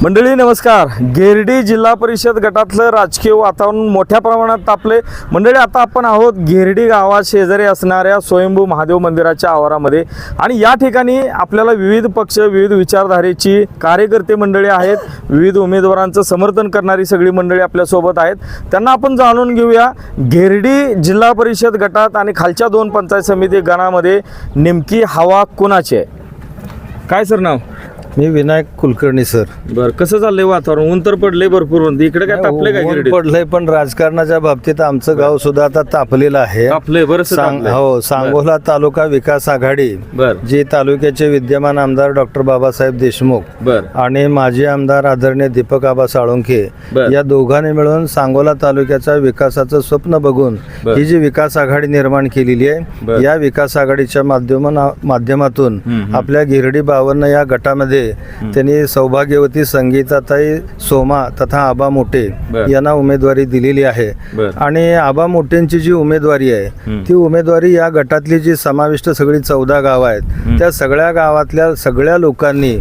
मंडळी नमस्कार. गिरडी जिल्हा परिषद गटातलं राजकीय वातावरण मोठ्या प्रमाणात तापले. मंडळी आता आपण आहोत गिरडी गावात शेजारी असणाऱ्या स्वयंभू महादेव मंदिराच्या आवारामध्ये आणि या ठिकाणी आपल्याला विविध पक्ष विविध विचारधारेची कार्यकर्ते मंडळी आहेत, विविध उमेदवारांचं समर्थन करणारी सगळी मंडळी आपल्यासोबत आहेत. त्यांना आपण जाणून घेऊया गिरडी जिल्हा परिषद गटात आणि खालच्या 2 पंचायत समिती गणामध्ये नेमकी हवा कोणाची आहे. काय सर नाव? मी विनायक कुलकर्णी सर. बरं, कसं चाललंय वातावरण? ऊन तर पडले भरपूर, इकडे काय तापले काय? ऊन पडलंय पण राजकारणाच्या बाबतीत आमचं गाव सुद्धा आता तापलेलं आहे. तापले बरंच तापलंय. हो, सांगोला तालुका विकास आघाडी जे तालुक्याचे विद्यमान आमदार डॉक्टर बाबासाहेब देशमुख आणि माजी आमदार आदरणीय दीपक आबा साळुंखे या दोघांनी मिळून सांगोला तालुक्याच्या विकासाचं स्वप्न बघून ही जी विकास आघाडी निर्माण केलेली आहे, या विकास आघाडीच्या माध्यमातून आपल्या गिरडी 52 या गटामध्ये त्यांनी सौभाग्यवती संगीताताई सोमा तथा आबा मोठे यांना उमेदवारी दिलेली आहे. आणि आबा मोठेंची जी उमेदवारी आहे ती उमेदवारी या गटातली जी समाविष्ट सगळी 14 गावं आहेत त्या सगळ्या गावातल्या सगळ्या लोकांनी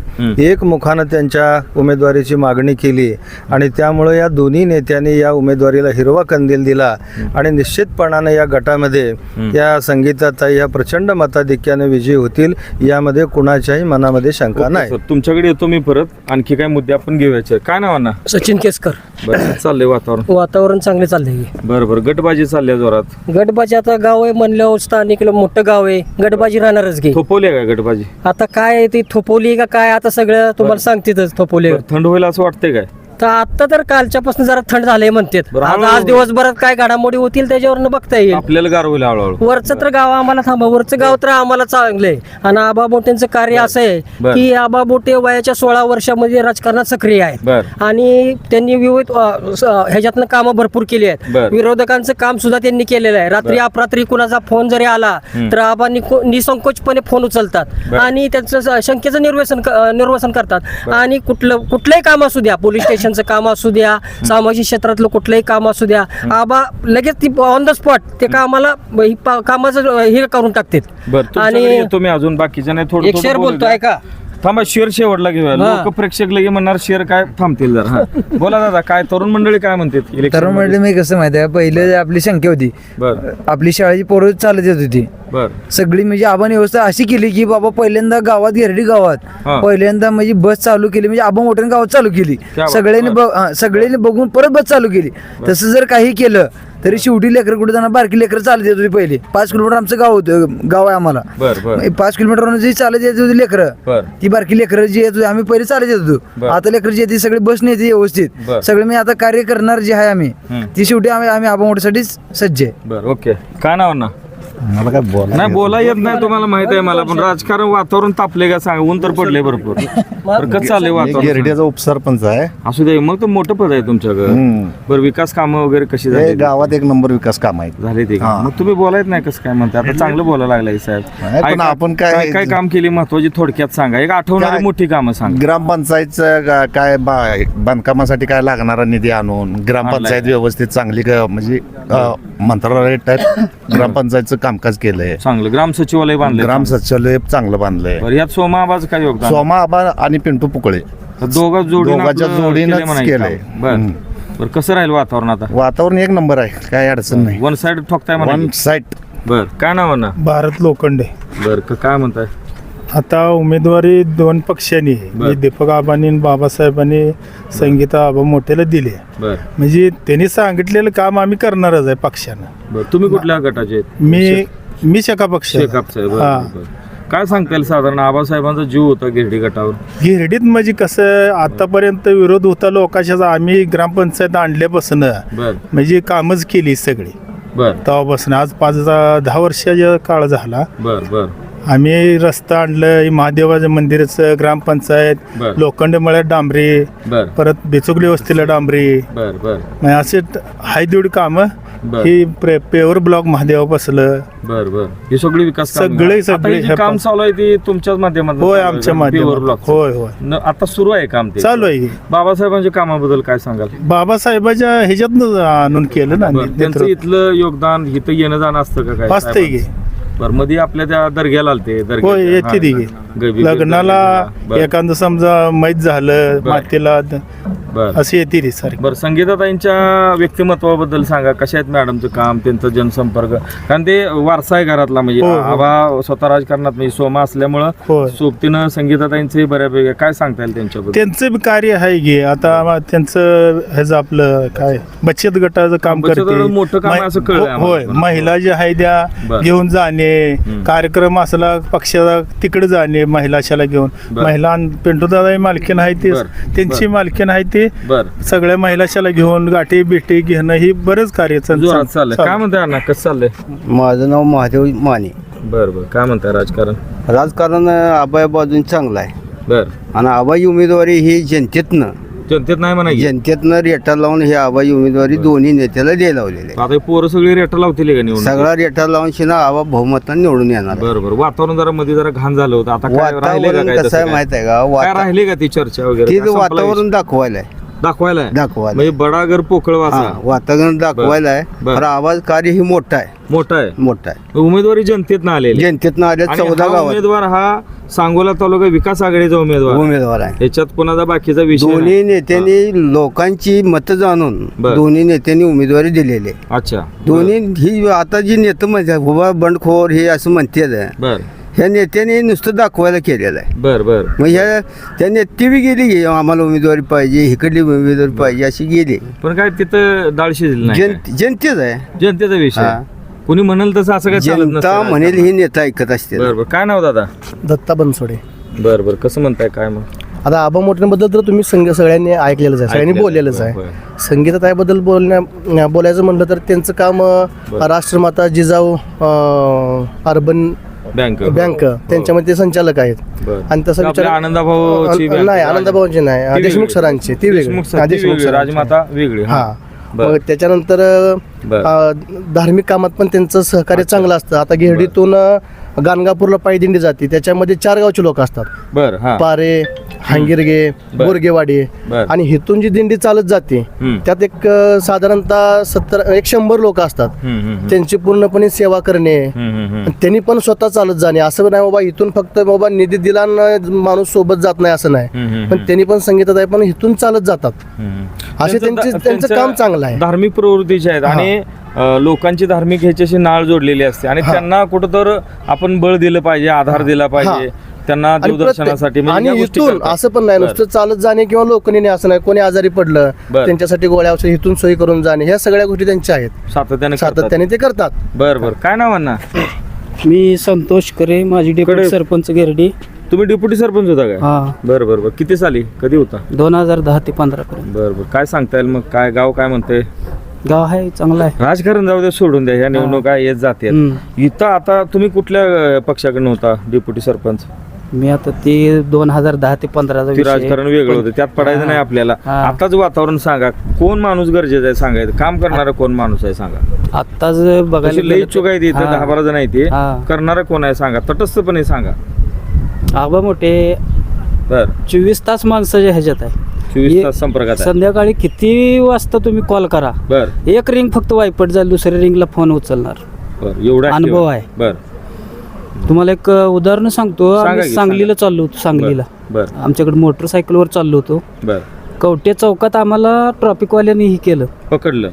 एकमुखानं त्यांच्या उमेदवारीची मागणी केली आणि त्यामुळे या दोन्ही नेत्यांनी या उमेदवारीला हिरवा कंदील दिला आणि निश्चितपणाने या गटामध्ये या संगीताताई या प्रचंड मताधिक्याने विजयी होतील, यामध्ये कुणाच्याही मनामध्ये शंका नाही. तुमच्याकडे येतो मी परत. आणखी काय मुद्दे आपण घेऊयाचे? काय नाव ना? सचिन केसकर. बरं, चाललंय वातावरण चांगले चाललंय. बरोबर. गटबाजी चालल्या जोरात. गटबाजी आता गाव आहे म्हणल्यावर स्थानिक मोठं गाव आहे, गटबाजी राहणारच घे. थोपवली काय गटबाजी? आता काय ती थोपवली का काय आता सगळं तुम्हाला सांगतेच. थोपवली थंड होईल असं वाटतंय काय? तर आता तर कालच्यापासून जरा थंड झालंय म्हणतात. आज दिवसभरात काय घडामोडी होतील त्याच्यावरनं बघता येईल. आपल्याला गार होईल हळूहळू. वरचं तर गाव आम्हाला थांबा, वरचं गाव तर आम्हाला चांगलंय. आणि आबा बोटेंचं कार्य असं आहे की आबा बोटे वयाच्या 16 वर्षामध्ये राजकारणात सक्रिय आहे आणि त्यांनी विविध ह्याच्यातनं कामं भरपूर केली आहेत. विरोधकांचं काम सुद्धा त्यांनी केलेलं आहे. रात्री अपरात्री कुणाचा फोन जरी आला तर आबा निसंकोचपणे फोन उचलतात आणि त्यांचं शंकेचं निर्वसन करतात. आणि कुठलंही काम असू द्या, पोलीस स्टेशन काम असू द्या, सामाजिक क्षेत्रातलं कुठलंही काम असू द्या, आबा लगेच ती ऑन द स्पॉट ते कामाचं हे करून टाकतात. आणि तुम्ही अजून बाकीच्या नाही थोडं एक शेअर बोलतोय का? थांबा, शेअर शेवटला घेऊया. लोक प्रेक्षक लगे म्हणणार शेअर काय थांबतील जरा. बोला दादा, काय तरुण मंडळी काय म्हणतात? तरुण मंडळी मी कसं माहिती आहे, पहिले आपली संख्या होती, आपली शाळेची पोरं चालत येत होती सगळी. म्हणजे आपण व्यवस्था अशी केली की बाबा पहिल्यांदा गावात गिरडी गावात पहिल्यांदा म्हणजे बस चालू केली, म्हणजे आबा मोठ्याने गावात चालू केली. सगळ्यांनी बघून परत बस चालू केली. तसं जर काही केलं तरी शेवटी लेकर कुठे जाणार, बारकी लेकर चालत येत होती पहिले. 5 किलोमीटर आमचं गाव आहे आम्हाला. 5 किलोमीटर जी चालत येत होती लेकर, ती बारकी लेकर जी येत होती आम्ही पहिले चालत येत होतो. आता लेकर जी येते सगळी बस नाही येते व्यवस्थित. सगळे मी आता कार्य करणार जे आहे आम्ही ती शेवटी आम्ही आबा मोठ्यासाठी सज्ज आहे. ओके. काय नाव ना? मला काय बोला नाही, बोला येत नाही तुम्हाला माहित आहे मला, पण राजकारण वातावरण तापले का सांगा? ऊन तर पडले भरपूर. कसं चाललंय वातावरण? गिरडीचा उपसरपंच आहे. असू दे, मग तर मोठं पद आहे तुमच्याकडे. बरं, विकास कामं वगैरे कशी झाली? गावात 1 नंबर विकास काम आहे झाले ते. मग तुम्ही बोलायत नाही कसं काय म्हणता? आता चांगलं बोलायला लागलाय साहेब. आपण काय काम केली महत्वाची थोडक्यात सांगा, एक आठवणारी मोठी कामं सांगा. ग्रामपंचायतचं काय बांधकामासाठी काय लागणारा निधी आणून ग्रामपंचायत व्यवस्थित चांगली म्हणजे मंत्रालय टाईप ग्रामपंचायतचं कामकाज केलंय. चांगलं ग्राम सचिवालय बांधलंय. ग्राम सचिवालय चांगलं बांधलंय. यात सोमा आबाचं काय योगदान? सोमा आबा आणि पिंटू पुकळे दोघांच्या जोडीनं केलंय. बरं, कसं राहील वातावरण आता? वातावरण 1 नंबर आहे, काय अडचण नाही. वन साइड ठोकताय म्हणा. One side. बर, काय नाव ना? भारत लोखंडे. बर, काय म्हणताय? आता उमेदवारी 2 पक्षांनी आहे. बाबासाहेबांनी आणि बाबासाहेबांनी संगीता आबा मोठ्याला दिली. म्हणजे त्यांनी सांगितलेलं काम आम्ही करणारच आहे पक्षानं. तुम्ही कुठल्या गटाचे? मी शेका पक्ष. काय सांगता येईल साधारण? आबासाहेबांचा जीव होता गिरडी गटावर. गिरडीत म्हणजे कसं आतापर्यंत विरोध होता लोकांच्या. आम्ही ग्रामपंचायत आणल्यापासून म्हणजे कामच केली सगळी तेव्हापासून. आज 5-10 वर्षाचा काळ झाला. आम्ही रस्ता आणलं, महादेवाच्या मंदिराचं, ग्रामपंचायत, लोखंड मळ्यात डांबरी, परत बेचुकली वस्तीला डांबरी, असे हाय तेवढी कामं. ही पेवर ब्लॉक महादेवा बसलं. ही सगळी विकास सगळे काम चालू आहे ती तुमच्याच माध्यमातून? होय, आमच्या माध्यमातून. होय, आता सुरू आहे काम ते चालू आहे. बाबासाहेबांच्या कामाबद्दल काय सांगाल? बाबासाहेबांच्या ह्याच्यातनं आणून केलं ना त्यांचं इथलं योगदान, इथं येणं जाणं असतं का काय? असतंय की. बरं, मध्ये आपल्या त्या दर्ग्याला आलते. होय, येते. गबी लग्नाला बर. एखादं समजा मैत झालं बर. मातेला बर अशी येते रे सारखी. बरं संगीताताईंच्या व्यक्तिमत्वाबद्दल सांगा. कशा आहेत मॅडमचं काम, त्यांचं जनसंपर्क, कारण ते वारसा आहे घरातला. म्हणजे हो, हो. आबा स्वतः राजकारणात म्हणजे सोमा असल्यामुळं होय. सोबतीनं संगीताताईंचे बऱ्यापैकी काय सांगता येईल त्यांच्याबद्दल? त्यांचं बी कार्य आहे की आता त्यांचं ह्याचं आपलं काय बचत गटाचं काम बचत करते. गटाचं मोठं काम आहे असं कळलंय आम्हाला. होय, महिला ज्या आहे त्या बर. घेऊन जाणे, कार्यक्रम असला पक्षाचा तिकडे जाणे महिलाशाला घेऊन. बर. महिला पिंटूदादा मालकीन आहे ते, बर. त्यांची बर. मालकीन आहे ते बर सगळ्या महिलाशाला घेऊन गाठी बिठी घेणं ही बरंच कार्य जोरात चाललंय. काय म्हणताय अण्णा, कसं चाललंय? माझं नाव महादेव माने. बरं बरं, काय म्हणताय राजकारण? राजकारण आबाया बाजून चांगलं आहे बर आणि आबाई उमेदवारी ही जनतेतनं जनतेत नाही म्हणा की. जनतेतनं रेटा लावून ही आबाई उमेदवारी दोन्ही नेत्याला दे लावलेली आहे. आता हे पोरं सगळी रेटा लावतील का निवडून? सगळा रेटा लावून शिना आबा बहुमतानं निवडून येणार आहे. बरं बरं. वातावरण जरा मध्ये जरा घाण झालं होतं. आता काय राहिले का? वातावरण काय कसं तसं आहे काय? माहित आहे का काय राहिले का ती चर्चा वगैरे? ते का संपला वातावरण विषय? दाखवायला आहे. दाखवायला आहे? दाखवायला. म्हणजे बडागर पोकळ वासा हा, वातावरण दाखवायला आहे. बर. पण आवाज कार्य ही मोठा आहे. मोठा आहे. मोठा आहे. उमेदवारी जनतेतनं आलेली. जनतेतनं आल्या आणि 14 हा गावात उमेदवार हा सांगोला तालुका विकास आघाडीचा उमेदवार. उमेदवार आहे. याच्यात कोणाचा बाकीचा विषय नाही. दोन्ही नेत्यांनी लोकांची मतं जाणून बर. दोन्ही नेत्यांनी उमेदवारी दिलेली आहे. अच्छा दोन्ही ही आता जी नेते म्हणजे उभा बंडखोर हे असं म्हणते बर ह्या नेत्याने नुसतं दाखवायला केलेलं आहे. बर बर मग ह्या त्या नेते बी गेली की आम्हाला उमेदवारी पाहिजे, इकडली उमेदवारी पाहिजे अशी गेली. पण काय तिथं डाळ शिजली नाही काय? जनतेच आहे. जनतेचा विषय हा. कुणी म्हणेल तसं असं काय चालत जनता नसतं. म्हणेल ही नेता ऐकत असते. बर बर. काय नाव दादा? दत्ता बनसोडे. बर बर. कसं म्हणताय काय मग? आता आबा मोठ्यांबद्दल तर तुम्ही सगळ्यांनी ऐकलेलंच आहे, सगळ्यांनी ऐकलेलं. बोललेलंच आहे. होय. संगीताताईबद्दल बोलायचं म्हटलं तर त्यांचं काम राष्ट्रमाता जिजाऊ अर्बन बँक बँक त्यांच्यामध्ये ते संचालक आहेत. बर. आणि तसं आपल्या विचार आनंदाभाऊची बँक. नाही, आनंदभाऊंची नाही, ती देशमुख वेगळी. सरांची ती वेगळी. देशमुख हा, ती वेगळी. सरांची. राजमाता वेगळी. हा बर. मग त्याच्यानंतर बर. धार्मिक कामात पण त्यांचं सहकार्य चांगलं असतं. आता घेरडीतून गाणगापूरला पायदिंडी जाते, त्याच्यामध्ये 4 गावचे लोक असतात. बर हा पारे, हांगिरगे, बर. बोरगेवाडी. बर. आणि हिथून जी दिंडी चालत जाते हम्म. त्यात एक साधारणतः 100 लोक असतात. त्यांची पूर्णपणे सेवा करणे, त्यांनी पण स्वतः चालत जाणे. असं नाही बाबा इथून फक्त बाबा निधी दिला न माणूस सोबत जात नाही असं नाही, पण त्यांनी पण संगीतात आहे पण इथून चालत जातात. असे त्यांचं काम चांगलं आहे. धार्मिक प्रवृत्तीचे आहेत आणि लोकांची धार्मिक ह्याच्याशी नाळ जोडलेली असते आणि त्यांना कुठंतर आपण बळ दिलं पाहिजे, आधार दिला पाहिजे त्यांना आणि देवदर्शनासाठी. म्हणजे आणि ह्या गोष्टी इथून करतात. असं पण नाही बर. नुसतं चालत जाणे किंवा लोकांनी असं नाही, कोणी आजारी पडलं बर. त्यांच्यासाठी गोळ्या औषध इथून सोयी करून जाणे, ह्या सगळ्या गोष्टी त्यांच्या आहेत. सातत्याने ते करतात. बर बर. काय नाव ना? मी संतोष करे, माझी कडे. डेप्युटी सरपंच गिरडी. तुम्ही डेप्युटी सरपंच होता काय? हा, बर बर बर. किती साली कधी होता? 2010 ते 15 पर्यंत. बर बर. काय सांगता येईल मग? काय गाव काय म्हणते? गाव आहे चांगलं आहे. राजकारण जाऊ दे, सोडून द्या, ह्या निवडणुका येत जाते. इथं आता तुम्ही कुठल्या पक्षाकडनं होता डेप्युटी सरपंच? मी आता ते 2010 ते 15 ते राजकारण वेगळं होतं, त्यात पडायचं नाही आपल्याला. हा. आताच वातावरण सांगा, कोण माणूस गरजेचं आहे सांगायचं, काम करणारा कोण माणूस आहे सांगा. आत्ताच बघायला तशी लई गेलं इच्छुक आहे इथे, हा. 10-12 जण आहे ते, हा. करणारा कोण आहे सांगा, तटस्थपणे सांगा. आबा मोठे बर. 24 तास माणसाच्या ह्याच्यात आहे. 24 तास संपर्कात आहे. संध्याकाळी किती वाजता तुम्ही कॉल करा, बर एक रिंग फक्त वायपट जाईल, दुसऱ्या रिंगला फोन उचलणार. बर. एवढा अनुभव आहे. बर. तुम्हाला एक उदाहरण सांगतो. सांगा आम्ही की, सांगलीला सांगा. चाललो होतो. सांगलीला बर आमच्याकडे मोटरसायकलवर चाललो होतो. बर. कवटे चौकात आम्हाला ट्रॉफिकवाल्यांनी हे केलं. पकडलं.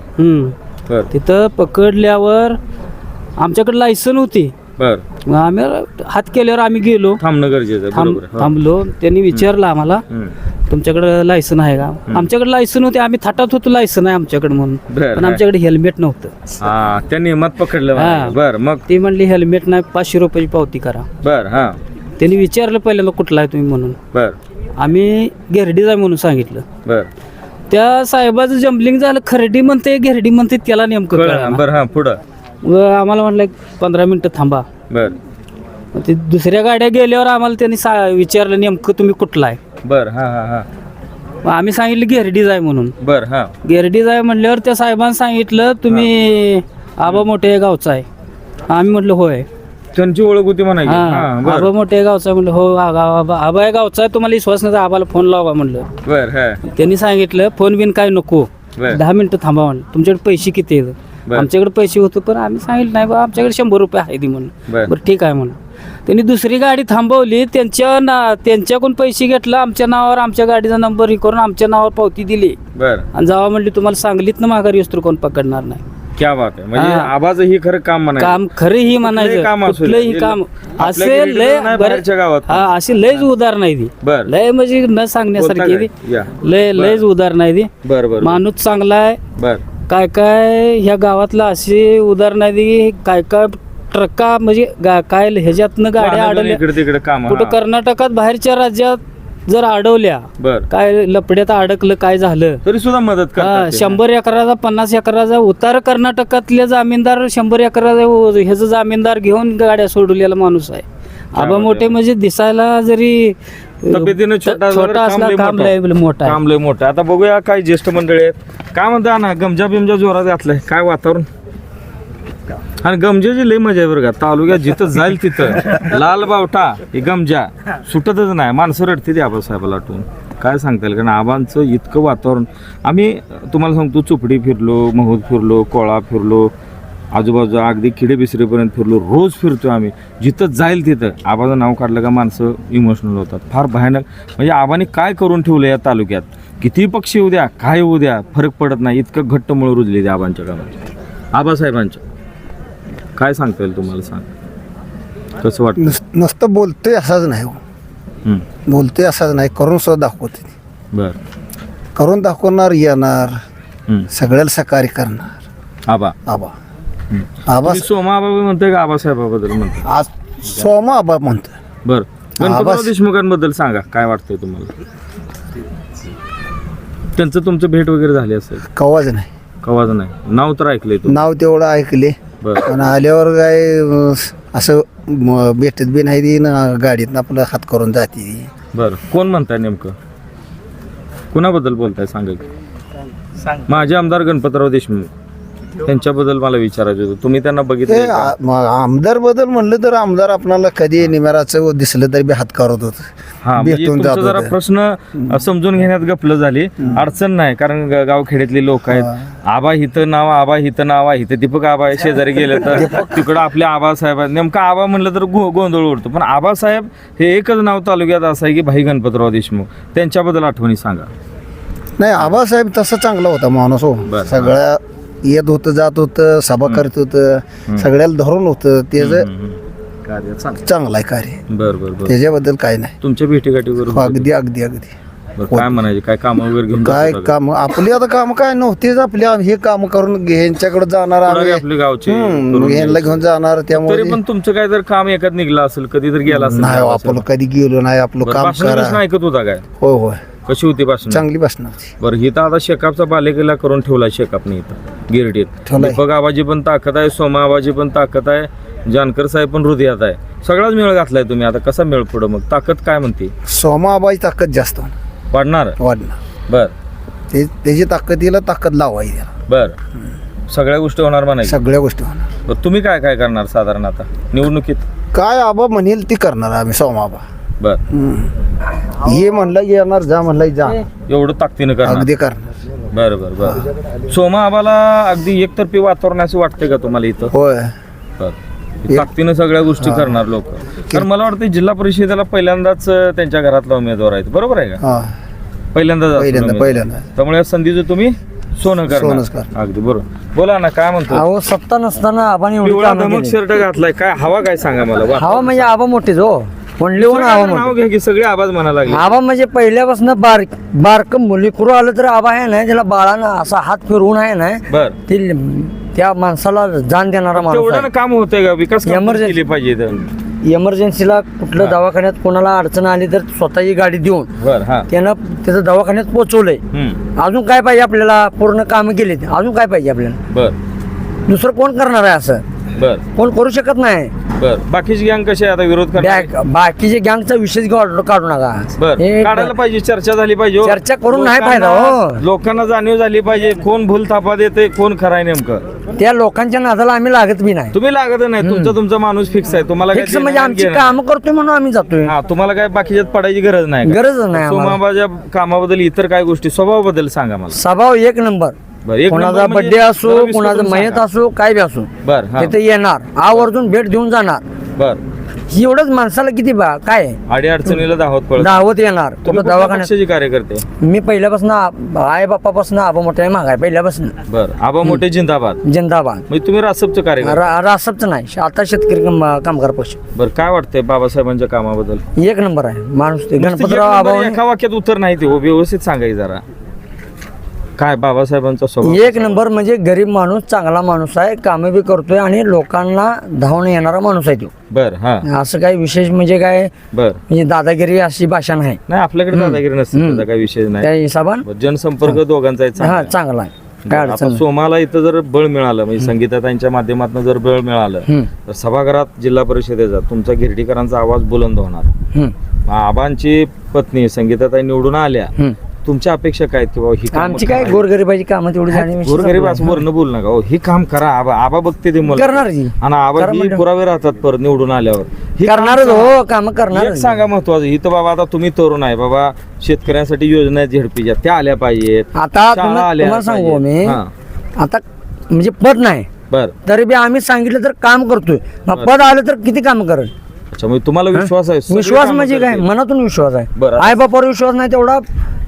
बर तिथं पकडल्यावर आमच्याकडे लायसन होती. बर. मग आम्ही हात केल्यावर आम्ही गेलो, थांबणं गरजेचं आहे. बरोबर आहे. हा. थांबलो. त्यांनी विचारलं आम्हाला, हम्म. तुमच्याकडे लायसन आहे का? आमच्याकडे लायसन होते, आम्ही थाटात होतो लायसन आहे आमच्याकडे म्हणून, बर. पण आमच्याकडे हेल्मेट नव्हतं. हा, त्या नियमात पकडलं. हा. बर. मग ती म्हणली हेल्मेट नाही, 500 रुपयाची पावती करा. बर. हा. त्यांनी विचारलं पहिल्यांदा कुठला आहे तुम्ही म्हणून. बर आम्ही घेरडीच आहे म्हणून सांगितलं. बर. त्या साहेबाचं जम्बलिंग झालं. खरडी म्हणते घेरडी म्हणते, त्याला नेमकं कळलं. बर. हा. पुढं. मग आम्हाला म्हटलं 15 मिनिटं थांबा. बर मग ते दुसऱ्या गाड्या गेल्यावर आम्हाला त्यांनी विचारलं नेमकं तुम्ही कुठला आहे. बर. हा हा हा. मग आम्ही सांगितलं घेरडीच आहे म्हणून. बर. हा. घेरडीच आहे म्हणल्यावर त्या साहेबांनी सांगितलं तुम्ही आबा मोठे गावचा आहे. आम्ही म्हटलं होय. त्यांची ओळख होती म्हणायची. हा, हा. बर आबा मोठे गावचा आहे म्हणलं. हो आबा आहे गावचा आहे, तुम्हाला विश्वास नाही तर आबाला फोन लावा म्हणलं. बर. हा. त्यांनी सांगितलं फोन बिन काय नको, बर. 10 मिनिटं थांबा म्हणलं. तुमच्याकडे पैसे किती आहेत? बर. आमच्याकडे पैसे होते पण आम्ही सांगितलं नाही बा आमच्याकडे 100 रुपये आहे ती म्हणून. बर. बरं ठीक आहे म्हणून. त्यांनी दुसरी गाडी थांबवली, त्यांच्याकडून पैसे घेतलं, आमच्या नावावर आमच्या गाडीचा नंबर हे करून आमच्या नावावर पावती दिली बर आणि जावा म्हणली तुम्हाला सांगलीतनं माघारी येऊस तर कोण पकडणार नाही. क्या बात आहे. म्हणजे हा. आबाचं ही खरं काम म्हणायचं. काम खरं ही म्हणायचं, काम असू दे. कुठलंही काम आपल्या असे गिरडीत लय नाही, बाहेरच्या गावात. हा अशी लयच उदाहरण आहे ती. बर. लय म्हणजे न सांगण्यासारखी आहे बोलता ती. काय? या. लयच उदाहरण आहे ती. बर बर माणूस चांगला आहे. बर काय काय ह्या गावातलं अशी उदाहरण आहे ती, काय काय ट्रका म्हणजे काय ह्याच्यातनं गाड्या अडवल्या इकडे तिकडे काम. कुठं कर्नाटकात बाहेरच्या राज्यात जर अडवल्या, बर काय लपड्यात अडकलं काय झालं, तरी सुद्धा मदत करतात ते. 100 एकराचा 50 एकराचा उतार कर्नाटकातले जामीनदार 100 एकराचा ह्याचं जामीनदार घेऊन गाड्या सोडलेला माणूस आहे. आबा मोठे म्हणजे दिसायला जरी तब्येतीनं छोटा असला तर असला काम लय मोठा आहे. काम लय मोठं. आता बघूया काय ज्येष्ठ मंडळी आहेत काय म्हणता ना. गमजा बिमजा जोरात घातलाय, काय वातावरण. आणि गमजाची लय मजा आहे बरं का. तालुक्यात जिथं जाईल तिथं लाल बावटा हे गमजा सुटतच नाही. माणसं रडते ते आबासाहेबाला आठवून. काय सांगता येईल, कारण आबांचं इतकं वातावरण. आम्ही तुम्हाला सांगतो चुपडी फिरलो, महूद फिरलो, कोळा फिरलो, आजूबाजू अगदी खिडेबिसरीपर्यंत फिरलो. रोज फिरतो आम्ही. जिथं जाईल तिथं आबाचं नाव काढलं का माणसं इमोशनल होतात. फार भयानक. म्हणजे आबाने काय करून ठेवलं या तालुक्यात. किती पक्षी येऊ द्या, काय येऊ द्या, फरक पडत नाही. इतकं घट्ट मुळं रुजले ते आबांच्या कामात. आबासाहेबांच्या काय सांगता येईल तुम्हाला, सांग कसं वाटतं. नुसतं बोलतोय असाच नाही हो. बोलतोय असाच नाही, करून सुद्धा दाखवते. बर करून दाखवणार, येणार, सगळ्याला सहकार्य करणार. आबा आबा आबा तुम्ही सोमा आबा म्हणताय का आबासाहेबाबद्दल म्हणताय. आज सोमा आबा म्हणतो. बर गणपतराव देशमुखांबद्दल सांगा, काय वाटतंय तुम्हाला. त्यांचं तुमचं भेट वगैरे झाली असेल. कवाच नाही, कवाच नाही. नाव तर ऐकलंय तुम्ही. नाव तेवढं ऐकले बर पण आल्यावर काय असं भेटत बी नाही ती ना, गाडीतनं आपलं हात करून जाते ती. बर कोण म्हणताय नेमकं, कुणाबद्दल बोलताय सांगा की. माझे आमदार गणपतराव देशमुख त्यांच्याबद्दल मला विचारायचं होतं. तुम्ही त्यांना बघितलं का? आमदार बद्दल म्हणलं तर आमदार आपणाला कधी निमेराचं दिसलं तरी बी हात करत होत, हा म्हणजे भेटून तुमचं जात जरा होतं. प्रश्न समजून घेण्यात गफलं झाली. अडचण नाही, कारण गावखेड्यातली लोक आहेत. आबा हिथं नाव, आबा हिथं नाव आहे, हिथं दीपक आबा आहे, शेजारी गेलं तर तिकडं आपले आबासाहेब आहेत. नेमकं आबा म्हणलं तर गोंधळ उडतो. पण आबासाहेब हे एकच नाव तालुक्यात असं आहे की भाई गणपतराव देशमुख. त्यांच्याबद्दल आठवणी सांगा. नाही आबासाहेब तसं चांगला होता माणूस हो. बरं. सगळ्या येत होतं, जात होतं, सभा करत होतं, सगळ्याला धरून होतं. त्याचं कार्य चांगलं आहे कार्य, बर बर बर. त्याच्याबद्दल काय नाही. तुमच्या भेटीगाठीवर अगदी अगदी अगदी काय म्हणायचे, काय काम वगैरे घेऊन काय जात होता का? काम आपली आता काम काय नव्हतीच. आपली हे काम करून ह्यांच्याकडे जाणार पुढारी आम्ही, आपले गावचे ह्यांना घेऊन जाणार. त्यामुळे तरी पण तुमचं काय तर काम एकात निघलं असेल, कधी तर गेला असेल. नाही हो, आपण कधी गेलो नाही. आपलं काम भाषण करा. बिषण ऐकत होता काय, होय होय, कशी होती भाषण. चांगली बसणार होती. बरं हिथं आता शेकापचा बालेकिल्ला करून ठेवला शेकापने इथं गिरडीत. ठेवलाय. दीपक आबाजी पण ताकद आहे, सोमा आबाजी पण ताकद आहे, जानकर साहेब पण हृदयात आहे. सगळाच मेळ घातलाय तुम्ही. आता कसा मेळ पुढं मग ताकद काय म्हणते, सोमाबाई ताकद जास्त वाढणार. वाढणार. बर त्याची ताकदीला ताकद लावायची त्याला. बर सगळ्या गोष्टी होणार म्हणायची. सगळ्या गोष्टी होणार. बरं, तुम्ही काय काय करणार साधारण आता निवडणुकीत. काय आबा म्हणेल ती करणार आम्ही. सोमाबा बर ये म्हणलं की येणार, जा म्हणलं की जा, एवढं ताकदीनं करणार. अगदी करणार. बरं बरं बरं. सोमा आबाला अगदी एकतर्फी वातावरण असं वाटतंय का तुम्हाला इथं. होय बरं ताकदीनं सगळ्या गोष्टी करणार लोक. कारण मला वाटतं जिल्हा परिषदेला पहिल्यांदाच त्यांच्या घरातला उमेदवार आहेत, बरोबर आहे का. हा पहिल्यांदाच पहिल्यांदा त्यामुळे या संधीचं तुम्ही सोनं सोनंच करणार. करणार. अगदी बरोबर. बोला ना काय म्हणतो. अहो सत्ता नसताना आबा पिवळा धमक शर्ट घातलाय, काय हवा काय सांगा मला. वा. हवा म्हणजे आबा मोठेच हो. म्हणले दुसरं काय नाव घ्या की सगळे आवाज म्हणा लागले. आबा म्हणजे पहिल्यापासून बारक मुलीकुरू आलं तर आबा आहे ना, त्याला बाळानं असा हात फिरवून आहे ना, बर ते त्या माणसाला जाण देणारा माणूस तेवढं ना काम होतंय का, विकास कामं Emergency. केली पाहिजे इथं. आहे. इमर्जन्सीला कुठलं दवाखान्यात कोणाला अडचण आली तर स्वतःची गाडी देऊन बर हा त्यानं त्याचं दवाखान्यात पोहोचवलंय. अजून काय पाहिजे आपल्याला, पूर्ण कामं केली अजून काय पाहिजे आपल्याला. बर दुसरं कोण करणार आहे असं, बर कोण करू शकत नाही. बर बाकीची गँग कशी आहे आता विरोध करणार. बाकीचे गँगचा विषयच काढू नका. बर हे काढायला पाहिजे, चर्चा झाली पाहिजे हो. चर्चा करून नाही फायदा हो. लोकांना जाणीव झाली पाहिजे कोण भूल थापा देते, कोण खराय नेमकं. त्या लोकांच्या नादाला आम्ही लागत बी नाही. तुम्ही लागत नाही, तुमचा माणूस फिक्स आहे. तुम्हाला काय फिक्स म्हणजे देणं आमची घेणं. कामं करतोय म्हणून आम्ही जातोय. हा तुम्हाला काय बाकीच्यात पडायची गरज नाही का? गरज नाही आम्हाला. सोमाबाच्या कामाबद्दल इतर काय गोष्टी स्वभावाबद्दल सांगा मला. स्वभाव एक नंबर. बरं, एक कोणाचा नंबर म्हणजे बर्थडे जरा असो, विस्तारून कोणाचं सांगा. मयत असो, काय बी असो, बर हा तिथे येणार, आवर्जून भेट देऊन जाणार. बर एवढंच माणसाला किती काय अडी अडचणीला धावत पळत धावत येणार तुम्ही कुठं कुठल्या दवाखान्यात. पक्षाचे कार्यकर्ते? मी पहिल्यापासून आई बाप्पापासून आबा मोठ्या मागाय पहिल्यापासून बर आबा मोठे जिंदाबाद. जिंदाबाद. म्हणजे तुम्ही रासपचं कार्यकर्ते. रासपचं नाही, आता शेतकरी कामगार पक्ष बर काय वाटतंय बाबासाहेबांच्या कामाबद्दल? एक नंबर आहे माणूस ते नुसतं गणपतराव एक नंबर आबा एका वाक्यात उत्तर नाही ते व्यवस्थित सांगायचं जरा. काय बाबासाहेबांचा स्वभाव? एक नंबर म्हणजे गरीब माणूस, चांगला माणूस आहे, कामं बी करतोय आणि लोकांना धावून येणारा माणूस आहे तो. बर हा असं काही विशेष म्हणजे काय बर म्हणजे दादागिरी अशी भाषा नाही नाही आपल्याकडे दादागिरी नसते त्याचा काही विषय त्या नाही. हिशोबान जनसंपर्क दोघांचा आहे चांगला हा आहे. चांगला आहे, काय बरं, अडचण आता नाही. सोमाला इथं जर बळ मिळालं म्हणजे संगीताताईंच्या माध्यमातून जर बळ मिळालं तर सभागृहात जिल्हा परिषदेचा तुमचा गिरडीकरांचा आवाज बुलंद होणार. हम्म. आबांची पत्नी संगीताताई निवडून आल्या, तुमच्या अपेक्षा काय आहेत की बाबा ही कामं आमची काय करा? गोरगरिबाची कामं तेवढी जाणीव गोरगरीब असं वर्ण बोल नका हो, ही काम करा आबा आबा बघते ते मला करणार जी. आणि आबा करा ही म्हणजे. पुरावे राहतात परत निवडून आल्यावर ही काम करणारच करा. हो, काम करणार एक सांगा महत्वाचं इथं बाबा आता तुम्ही तरुण आहे बाबा शेतकऱ्यांसाठी योजना आहेत झेडपीच्या त्या आल्या पाहिजेत. आता शाळा आल्या तुम्हाला सांगू मी पाहिजेत. हा. आता म्हणजे पद नाही बर तरी बी आम्ही सांगितलं तर काम करतोय, मग पद आलं तर किती काम करेल. अच्छा म्हणजे तुम्हाला विश्वास आहे सगळे विश्वास कामं म्हणजे काय, करतील. मनातून विश्वास आहे. बरं. आई बापावर विश्वास नाही तेवढा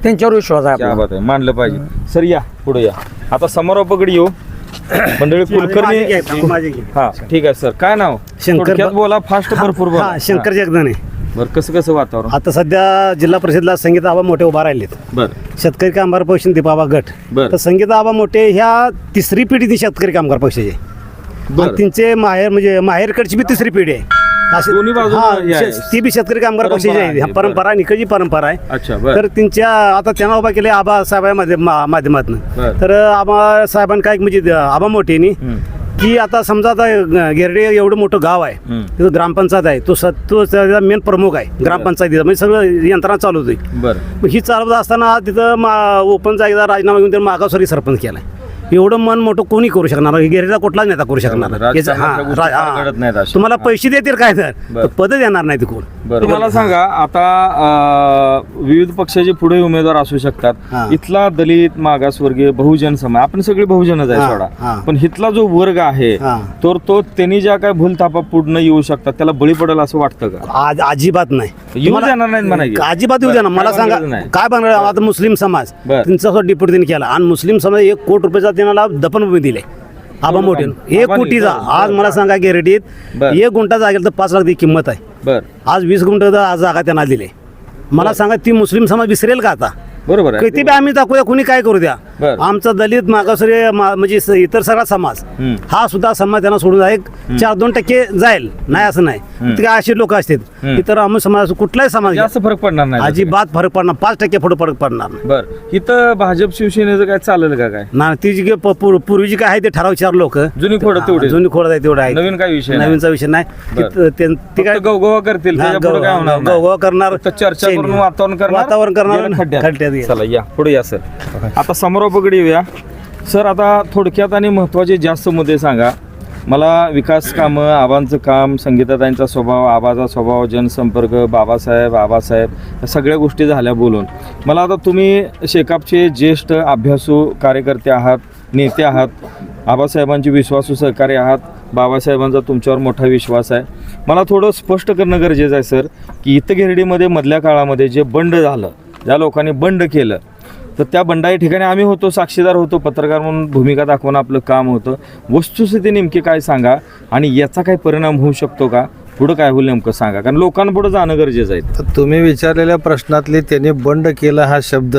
त्यांच्यावर विश्वास आहे क्या आपला. बात आहे मानलं पाहिजे. सर या पुढे या आता समारोपाकडे येऊ. मंडळी कुलकर्णी हा ठीक आहे सर काय नाव? थोडक्यात बोला फास्ट भरपूर बोला. शंकर जगदाने. बरं कसं कसं वातावरण? आता सध्या जिल्हा परिषदला संगीत आबा मोठे उभा राहिलेत. बर शेतकरी कामगार पक्ष दीपाबा गट. बर. तर संगीत आबा मोठे ह्या तिसरी पिढी ती शेतकरी कामगार पक्षाची. बर. आणि त्यांचे माहेर म्हणजे माहेरकडची बी तिसरी पिढी आहे. अशी- दोन्ही बाजूला हा, हे आहे. ती बी शेतकरी कामगार पक्षाची परंपरा आहे. आहे. परंपरा निकळची परंपरा आहे. अच्छा बर तर त्यांच्या आता त्यांना उभा केले आबा साहेबांमध्ये माध्यमातून. बर. तर आबा साहेबांनी काय म्हणजे आबा मोठेनी की आता समजा आता गिरडे एवढं मोठं गाव आहे, तिथं ग्रामपंचायत आहे, तो मेन प्रमुख आहे ग्रामपंचायतीचा, म्हणजे सगळं यंत्रणा चालू होती. बर मग ही चालवत असताना तिथं ओपन जागेचा राजीनामा घेऊन त्यांनी मागासवर्गीय सरपंच केलाय. एवढं मन मोठं कोणी करू शकणार नाही, गिरीला कुठलाच नेता करू शकणार नाही. याचं- राजकारणात त्या गोष्टी फार घडत नाहीत अशा. तुम्हाला पैसे देतील काय तर बरं. पद देणार नाही कोण. बरं मला सांगा आता विविध पक्षाचे पुढे उमेदवार असू शकतात. हा. इथला दलित मागासवर्गीय बहुजन समाज आपण सगळे बहुजनच आहे हा, सोडा हा. पण इथला जो वर्ग आहे हा. तर तो त्यांनी ज्या काय भूलथापा पूर्ण येऊ शकतात त्याला बळी पडेल असं वाटतं का? अजिबात नाही. येऊ तुम्हाला- देणार नाहीत म्हणा की. अजिबात येऊ देणार. मला काय सांगा बनवायचं नाही. काय बनणार आता मुस्लिम समाज बरं. त्यांचा डिप्युटी त्यांनी केला आणि मुस्लिम समाज 1 कोटी रुपयाचा त्यांना दफनभूमी दिले आबा मोठे. 1 आबांनी, कोटीचा. बरं, आज मला सांगा गिरडीत बरं. 1 गुंठा जागेल तर 5 लाख ती किंमत आहे. बर आज 20 गुंठा जागा त्यांना दिले. मला सांगा ती मुस्लिम समाज विसरेल का आता? बरोबर आहे किती बी आम्ही दाखवूया, कुणी काय करू द्या. बरं. आमचा दलित मागासवर्गीय म्हणजे इतर सगळा समाज हा सुद्धा समाज त्यांना सोडून 4-2% जाईल, नाही असं नाही. ते काय असे लोक असतात इतर आम्ही समाज कुठलाही समाज घ्या, जास्त फरक पडणार नाही अजिबात फरक पडणार 5% पुढे फरक पडणार नाही. बर इथं भाजप शिवसेनेचं काय चालेल का काय? ना ती जी पूर्वीची काय आहे ते ठराव 4 लोक जुनी खोडं तेवढे जुनी खोड आहे तेवढं आहे. नवीन काय विषय नाही. नवीनचा विषय नाही. बरं. ते काय फक्त गवगवा करतील हा, त्याच्या पुढे काय होणार नाही. गवगवा करणार, फक्त चर्चा करून वातावरण करणार गेलं खड्ड्यात. खड्ड्यात गेलं. चला या पुढे या सर आता समारोपाकडे येऊया. सर आता थोडक्यात आणि महत्त्वाचे जास्त मुद्दे सांगा मला. विकास कामं, आबांचं काम, संगीताताईंचा स्वभाव, आबाचा स्वभाव, जनसंपर्क, बाबासाहेब या सगळ्या गोष्टी झाल्या बोलून. मला आता तुम्ही शेकापचे ज्येष्ठ अभ्यासू कार्यकर्ते आहात, नेते आहात, आबासाहेबांचे विश्वासू सहकारी आहात, बाबासाहेबांचा तुमच्यावर मोठा विश्वास आहे. मला थोडं स्पष्ट करणं गरजेचं आहे सर की इथं गिरडीमध्ये मधल्या काळामध्ये जे बंड झालं, ज्या लोकांनी बंड केलं तर त्या बंडाच्या ठिकाणी आम्ही होतो, साक्षीदार होतो, पत्रकार म्हणून भूमिका दाखवणं आपलं काम होतं. वस्तुस्थिती नेमकी काय सांगा आणि याचा काय परिणाम होऊ शकतो का? पुढं काय होईल नेमकं सांगा, कारण लोकांपुढं जाणं गरजेचं आहे. तर तुम्ही विचारलेल्या प्रश्नातले त्यांनी बंड केला हा शब्द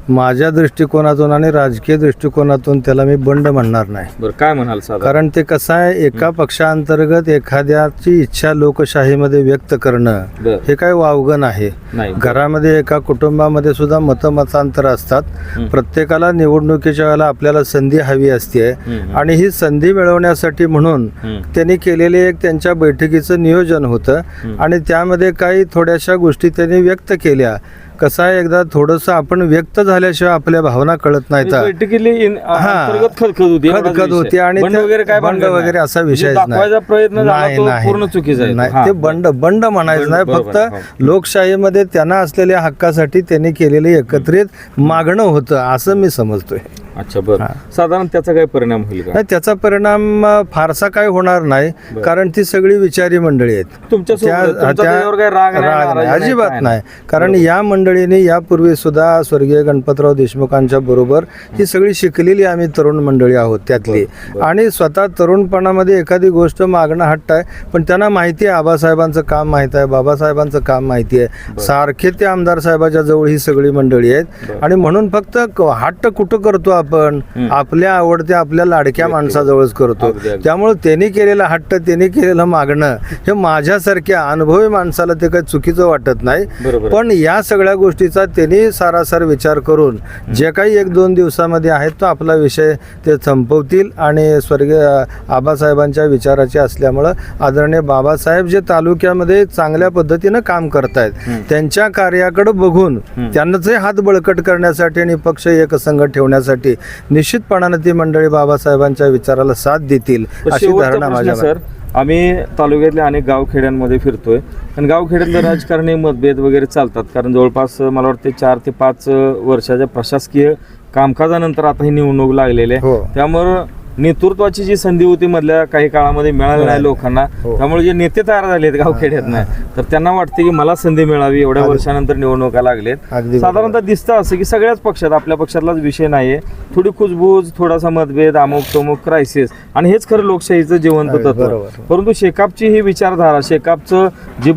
माझ्या दृष्टिकोनातून आणि राजकीय दृष्टिकोनातून त्याला मी बंड म्हणणार नाही. बरं काय म्हणाल साधारण? कारण ते कसं आहे, एका पक्षांतर्गत एखाद्याची इच्छा लोकशाहीमध्ये व्यक्त करणं बरं. हे काय वावगं आहे. नाही. घरामध्ये एका कुटुंबामध्ये सुद्धा मतांतर असतात. प्रत्येकाला निवडणुकीच्या वेळेला आपल्याला संधी हवी असते आणि ही संधी मिळवण्यासाठी म्हणून त्यांनी केलेले एक त्यांच्या बैठकीचं नियोजन होतं आणि त्यामध्ये काही थोड्याशा गोष्टी त्यांनी व्यक्त केल्या. कसं आहे, एकदा थोडंसं आपण व्यक्त झाल्याशिवाय आपल्या भावना कळत नाहीत. बैठकीतली अंतर्गत खदखद होती, एवढाच खदखद होती विषय. आणि बंड त्या- वगैरे काय बंड भानगड वगैरे नाही. असा म्हणजे विषय दाखवायचा प्रयत्न झाला तो पूर्ण चुकीचा आहे. नाही. हां. ते बंड म्हणायचं नाही. फक्त लोकशाहीमध्ये त्यांना असलेल्या हक्कासाठी त्यांनी केलेले एकत्रित मागणं होतं असं मी समजतोय. अच्छा बरं. साधारण त्याचा काय परिणाम होईल का? नाही, त्याचा परिणाम फारसा काय होणार नाही, कारण ती सगळी विचारी मंडळी आहेत. तुमच्या त्याच्यावर काय राग नाही, राग नाही, नाराजी नाही, अजिबात काय नाही. कारण या मंडळीने यापूर्वी सुद्धा स्वर्गीय गणपतराव देशमुखांच्या बरोबर ही सगळी शिकलेली आम्ही तरुण मंडळी आहोत त्यातली. आणि स्वतः तरुणपणामध्ये एखादी गोष्ट मागणं हट्ट आहे, पण त्यांना माहिती आहे आबासाहेबांचं काम माहिती आहे, बाबासाहेबांचं काम माहिती आहे. सारखे ते आमदार साहेबाच्या जवळ ही सगळी मंडळी आहेत. आणि म्हणून फक्त हट्ट कुठं करतो आपण, आपल्या आवडत्या आपल्या लाडक्या माणसाजवळच करतो. त्यामुळे त्यांनी केलेला हट्ट, त्यांनी केलेलं मागणं हे माझ्यासारख्या अनुभवी माणसाला ते काही चुकीचं वाटत नाही. पण या सगळ्या गोष्टीचा त्यांनी सारासार विचार करून जे काही 1-2 दिवसामध्ये आहेत तो आपला विषय ते संपवतील. आणि स्वर्गीय आबासाहेबांच्या विचाराचे असल्यामुळं आदरणीय बाबासाहेब जे तालुक्यामध्ये चांगल्या पद्धतीनं काम करतायत, त्यांच्या कार्याकडे बघून त्यांचे हात बळकट करण्यासाठी आणि पक्ष एकसंघ ठेवण्यासाठी निश्चितपणानं ती मंडळी बाबासाहेबांच्या विचाराला साथ देतील अशी धारणा माझ्या. सर, आम्ही तालुक्यातल्या अनेक गावखेड्यांमध्ये फिरतोय आणि गावखेड्यातलं राजकारणी मतभेद वगैरे चालतात, कारण जवळपास मला वाटते 4 ते 5 वर्षाच्या प्रशासकीय कामकाजानंतर आता ही निवडणूक लागलेली आहे. त्यामुळं नेतृत्वाची जी संधी होती मधल्या काही काळामध्ये मिळाली नाही लोकांना, त्यामुळे जे नेते तयार झाले आहेत गावखेड्यात नाही, तर त्यांना वाटते की मला संधी मिळावी. एवढ्या वर्षानंतर निवडणुका लागलेत. साधारणतः दिसतं असं की सगळ्याच पक्षात, आपल्या पक्षातलाच विषय नाहीये, थोडी कुजबूज, थोडासा मतभेद, अमुक तमुक, क्रायसिस, आणि हेच खरं लोकशाहीचं जिवंत तत्व. परंतु शेकापची ही विचारधारा, शेकापचं जे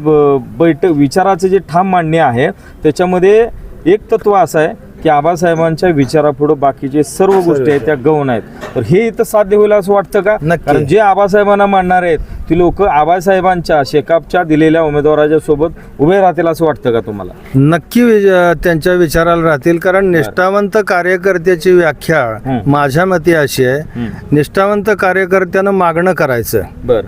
विचाराचं जे ठाम मांडणे आहे, त्याच्यामध्ये एक तत्व असं आहे की आबासाहेबांच्या विचारापुढं बाकीचे सर्व गोष्टी आहेत त्या गौण आहेत. तर हे इथं साध्य होईल असं वाटतं का? कारण जे आबासाहेबांना मानणार आहेत ती लोक आबासाहेबांच्या शेकापच्या दिलेल्या उमेदवाराच्या सोबत उभे राहतील असं वाटतं का तुम्हाला? नक्की त्यांच्या विचाराला राहतील. कारण निष्ठावंत कार्यकर्त्याची व्याख्या माझ्या मते अशी आहे, निष्ठावंत कार्यकर्त्यानं मागणं करायचं,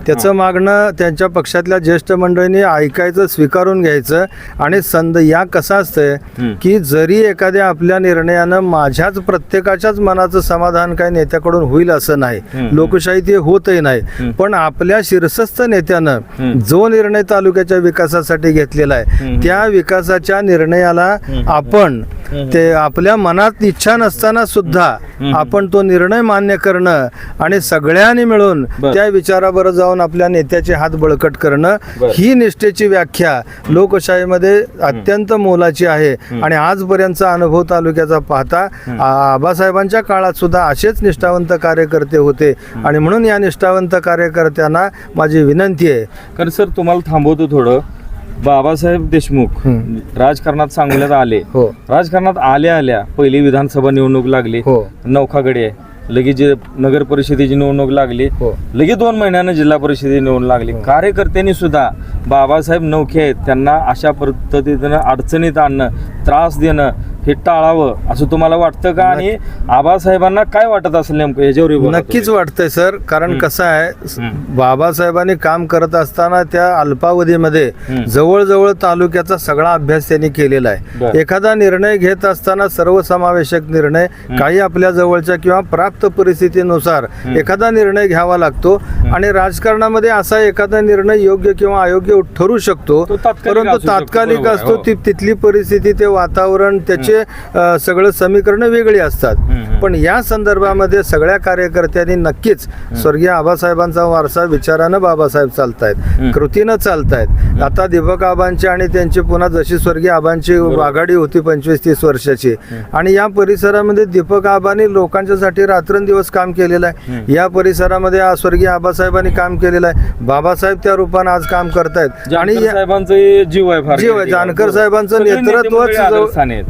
त्याचं मागणं त्यांच्या पक्षातल्या ज्येष्ठ मंडळींनी ऐकायचं, स्वीकारून घ्यायचं. आणि या कसं असतंय की जरी एखाद्या आपल्या निर्णयानं माझ्याच प्रत्येकाच्याच मनाचं समाधान काही नेत्याकडून होईल असं नाही, लोकशाही ते होतही नाही, पण आपल्या शीर्षस्थ नेत्यानं जो निर्णय तालुक्याच्या विकासासाठी घेतलेला आहे त्या विकासाच्या निर्णयाला आपण ते आपल्या मनात इच्छा नसताना सुद्धा आपण तो निर्णय मान्य करणं आणि सगळ्यांनी मिळून त्या विचाराबरोबर जाऊन आपल्या नेत्याचे हात बळकट करणं, ही निष्ठेची व्याख्या लोकशाहीमध्ये अत्यंत मोलाची आहे. आणि आजपर्यंतचा अनुभव तालुक्याचा पाहता आबासाहेबांच्या काळात सुद्धा असेच निष्ठावंत कार्यकर्ते होते. आणि म्हणून या निष्ठावंत कार्यकर्त्यांना माझी विनंती आहे. कारण सर तुम्हाला थांबवतो थोडं. बाबासाहेब देशमुख राजकारणात सांगोल्यात आले, राजकारणात आल्या पहिली विधानसभा निवडणूक लागली, नौखागडे आहे, लगेच नगर परिषदेची निवडणूक लागली, लगेच 2 महिन्यानं जिल्हा परिषदेची निवडणूक लागली. कार्यकर्त्यांनी सुद्धा बाबासाहेब नौखे आहेत, त्यांना अशा पद्धतीनं अडचणीत आणणं, त्रास देणं हे टाळावं असं तुम्हाला वाटतं का? आणि आबासाहेबांना काय वाटत असेल नेमकं याच्यावर? नक्कीच वाटतंय सर. कारण कसं आहे, बाबासाहेबांनी काम करत असताना त्या अल्पावधीमध्ये जवळजवळ तालुक्याचा सगळा अभ्यास त्यांनी केलेला आहे. एखादा निर्णय घेत असताना सर्वसमावेशक निर्णय, काही आपल्या जवळच्या किंवा प्राप्त परिस्थितीनुसार एखादा निर्णय घ्यावा लागतो. आणि राजकारणामध्ये असा एखादा निर्णय योग्य किंवा अयोग्य ठरू शकतो, परंतु तात्कालिक असतो. तिथली परिस्थिती, ते वातावरण, त्याचे सगळं समीकरण वेगळी असतात. पण या संदर्भामध्ये सगळ्या कार्यकर्त्यांनी नक्कीच स्वर्गीय आबासाहेबांचा वारसा विचारानं बाबासाहेब चालतायत, कृतीनं चालतायत. आता दीपक आबांची आणि त्यांची पुन्हा जशी स्वर्गीय आबांची आघाडी होती 25-30 वर्षाची, आणि या परिसरामध्ये दीपक आबांनी लोकांच्यासाठी रात्रंदिवस काम केलेलं आहे. या परिसरामध्ये स्वर्गीय आबासाहेबांनी काम केलेलं आहे. बाबासाहेब त्या रूपानं आज काम करतायत. आणि जीव आहे जानकर साहेबांचं नेतृत्व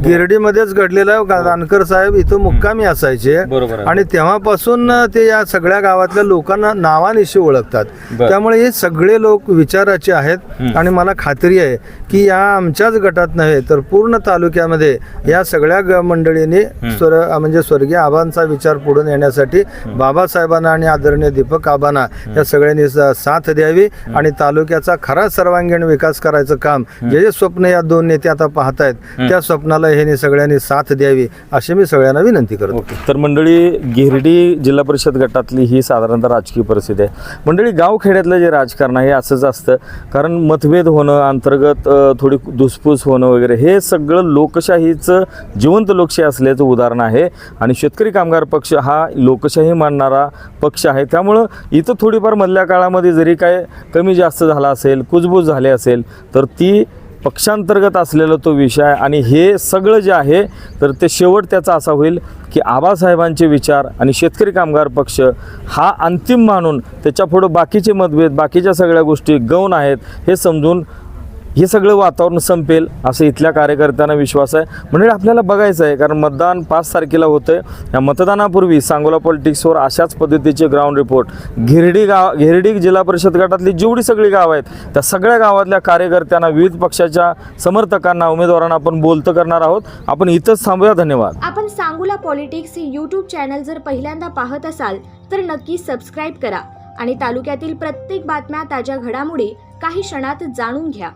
गिरडीमध्येच घडलेलं आहे. जानकर साहेब इथं मुक्कामी असायचे आणि तेव्हापासून ते या सगळ्या गावातल्या लोकांना नावानिशी ओळखतात. त्यामुळे हे सगळे लोक विचाराचे आहेत. आणि मला खात्री आहे की या आमच्याच गटात नव्हे तर पूर्ण तालुक्यामध्ये या सगळ्या मंडळींनी म्हणजे स्वर्गीय आबांचा विचार पुढे नेण्यासाठी बाबासाहेबांना आणि आदरणीय दीपक आबांना या सगळ्यांनी साथ द्यावी आणि तालुक्याचा खरा सर्वांगीण विकास करायचं काम जे जे स्वप्न या दोन नेते आता पाहतायत त्या स्वप्नाला ह्यांनी सगळ्यांनी साथ द्यावी अशी मी सगळ्यांना विनंती करतो. तर मंडळी, गिरडी जिल्हा परिषद गटातली ही साधारणतः राजकीय परिस्थिती आहे. मंडळी, गावखेड्यातलं जे राजकारण आहे हे असंच असतं, कारण मतभेद होणं, अंतर्गत थोडी धुसफूस होणं वगैरे हे सगळं लोकशाहीचं जिवंत लोकशाही असल्याचं उदाहरण आहे. आणि शेतकरी कामगार पक्ष हा लोकशाही मानणारा पक्ष आहे. त्यामुळं इथं थोडीफार मधल्या काळामध्ये जरी काय कमी जास्त झाला असेल, कुजबूज झाले असेल, तर ती पक्षांतर्गत असलेला तो विषय आहे. आणि हे सगळं जे आहे तर ते शेवट त्याचा असा होईल की आबासाहेबांचे विचार आणि शेतकरी कामगार पक्ष हा अंतिम मानून त्याच्यापुढं बाकीचे मतभेद, बाकीच्या सगळ्या गोष्टी गौण आहेत हे समजून हे सगळं वातावरण संपेल असं इथल्या कार्यकर्त्यांना विश्वास आहे. म्हणजे आपल्याला बघायचं आहे, कारण मतदान 5 तारखेला होतं आहे. या मतदानापूर्वी सांगोला पॉलिटिक्सवर अशाच पद्धतीचे ग्राउंड रिपोर्ट घेरडी जिल्हा परिषद गटातली जेवढी सगळी गावं आहेत त्या सगळ्या गावातल्या कार्यकर्त्यांना, विविध पक्षाच्या समर्थकांना, उमेदवारांना आपण बोलतं करणार आहोत. आपण इथंच थांबूया. धन्यवाद. आपण सांगोला पॉलिटिक्स हे यूट्यूब चॅनल जर पहिल्यांदा पाहत असाल तर नक्की सबस्क्राईब करा आणि तालुक्यातील प्रत्येक बातम्या, ताज्या घडामोडी काही क्षणात जाणून घ्या.